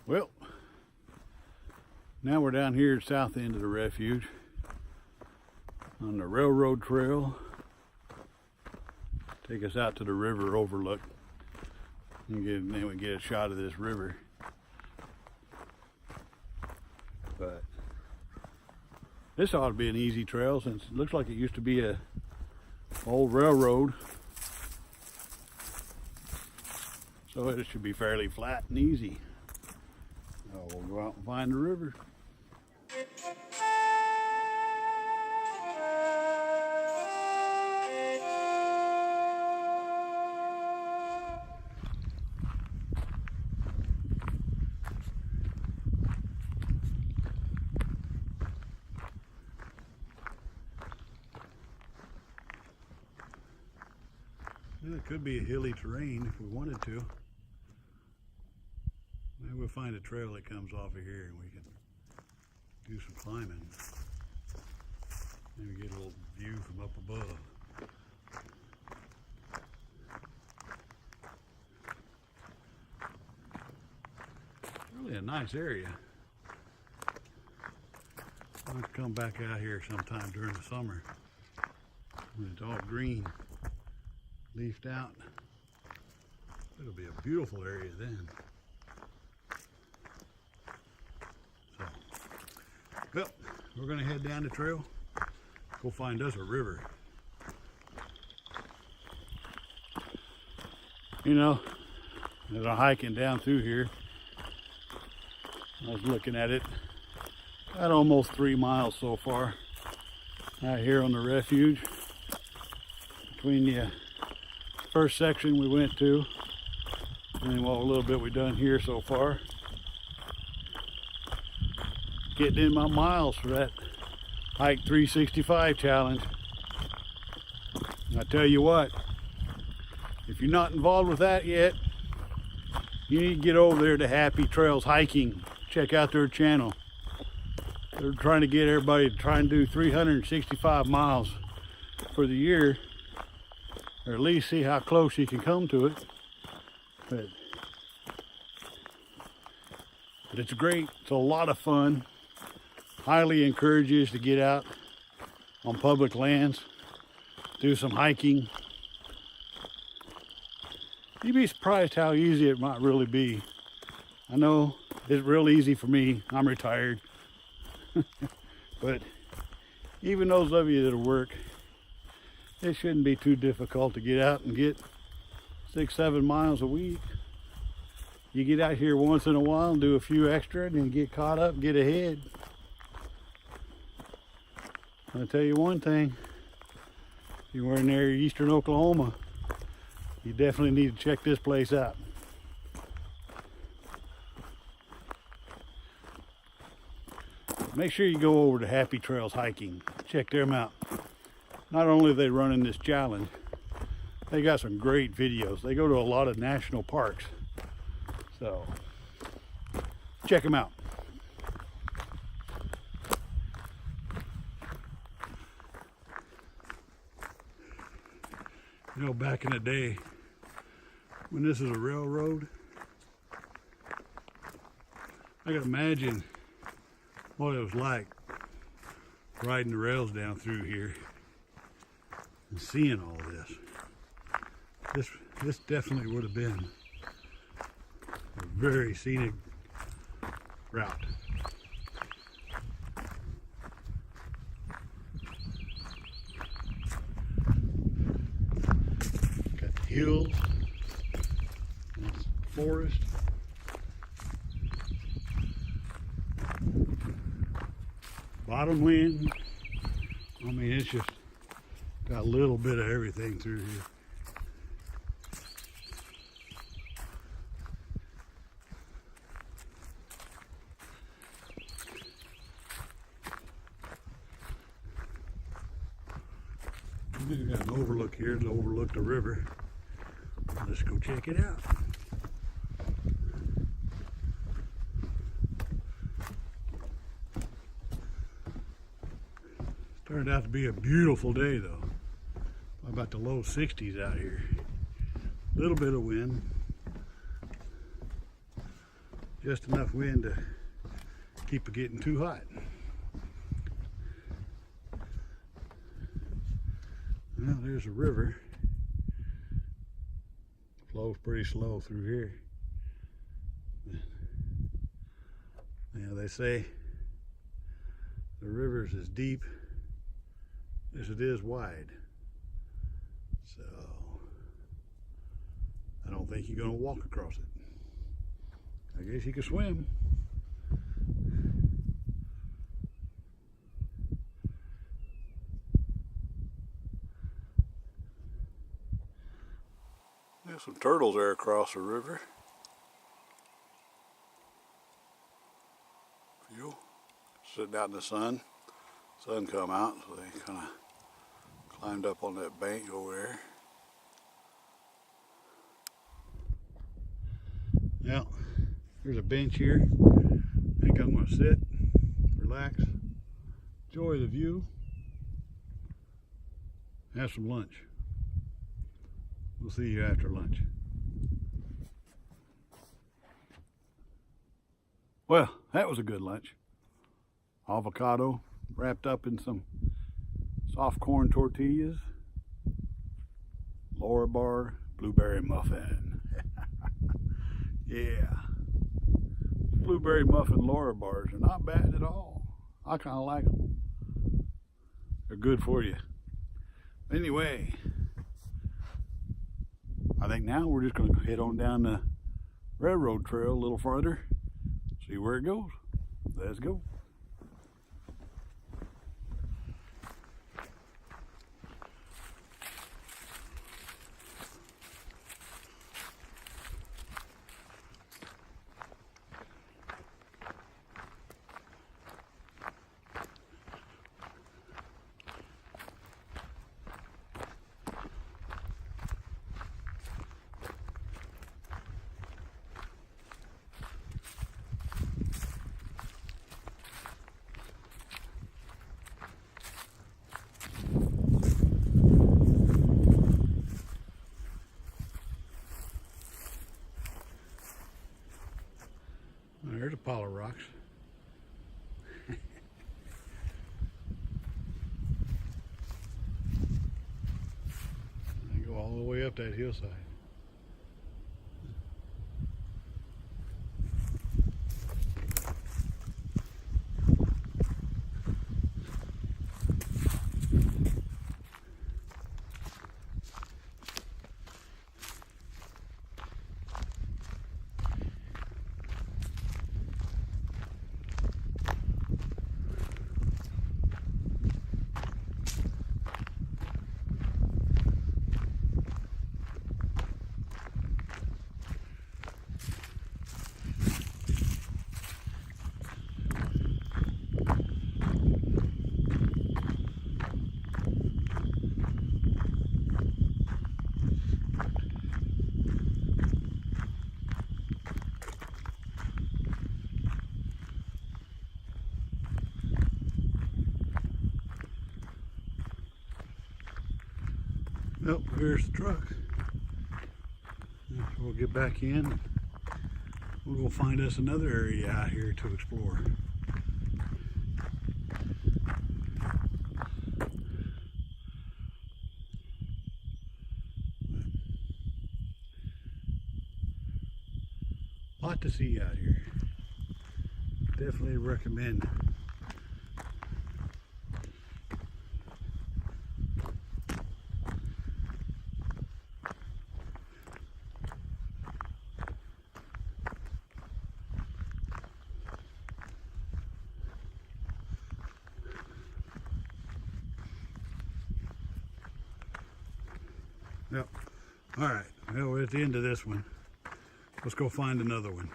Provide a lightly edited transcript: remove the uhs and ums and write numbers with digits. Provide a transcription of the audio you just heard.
Well, now we're down here at the south end of the refuge on the railroad trail. Take us out to the river overlook and then we get a shot of this river. But this ought to be an easy trail since it looks like it used to be a old railroad. So it should be fairly flat and easy. So we'll go out and find the river. Well, it could be a hilly terrain if we wanted to. Maybe we'll find a trail that comes off of here and we can do some climbing. Maybe get a little view from up above. Really a nice area. I'll come back out here sometime during the summer when it's all green, leafed out. It'll be a beautiful area then. So, well, we're gonna head down the trail, go find us a river. You know, as I'm hiking down through here, I was looking at it, at almost 3 miles so far out here on the refuge. Between the first section we went to and then what a little bit we've done here so far. Getting in my miles for that Hike365 challenge. And I tell you what, if you're not involved with that yet, you need to get over there to Happy Trails Hiking. Check out their channel. They're trying to get everybody to try and do 365 miles for the year, or at least see how close you can come to it. But it's great. It's a lot of fun. Highly encourage you to get out on public lands, do some hiking. You'd be surprised how easy it might really be. I know it's real easy for me. I'm retired. But even those of you that work, it shouldn't be too difficult to get out and get 6-7 miles a week. You get out here once in a while and do a few extra and then get caught up, get ahead. I'll tell you one thing, if you were in there eastern Oklahoma, you definitely need to check this place out. Make sure you go over to Happy Trails Hiking. Check them out. Not only are they running this challenge, they got some great videos. They go to a lot of national parks. So, check them out. You know, back in the day, when this is a railroad, I can imagine what it was like riding the rails down through here and seeing all this. This definitely would have been a very scenic route. Got the hills, and forest. Bottomland. I mean, it's just got a little bit of everything through here. We've got an overlook here to overlook the river. Let's go check it out. Turned out to be a beautiful day though. About the low 60s out here. A little bit of wind. Just enough wind to keep it getting too hot. Well, there's a river. Flows pretty slow through here. Now they say the river's as deep as it is wide. So I don't think you're gonna walk across it. I guess you could swim. There's some turtles there across the river. Few sitting out in the sun. Sun come out, so they kind of climbed up on that bank over there. Now, there's a bench here. I think I'm going to sit, relax, enjoy the view, have some lunch. We'll see you after lunch. Well, that was a good lunch. Avocado wrapped up in some soft corn tortillas, Laura bar, blueberry muffin. Yeah. Blueberry muffin Laura bars are not bad at all. I kind of like them. They're good for you. Anyway, I think now we're just going to head on down the railroad trail a little farther, see where it goes. Let's go. There's a pile of rocks. They go all the way up that hillside. Oh, here's the truck. We'll get back in. We'll go find us another area out here to explore. Lot to see out here. Definitely recommend. Yep. All right. Well, we're at the end of this one. Let's go find another one.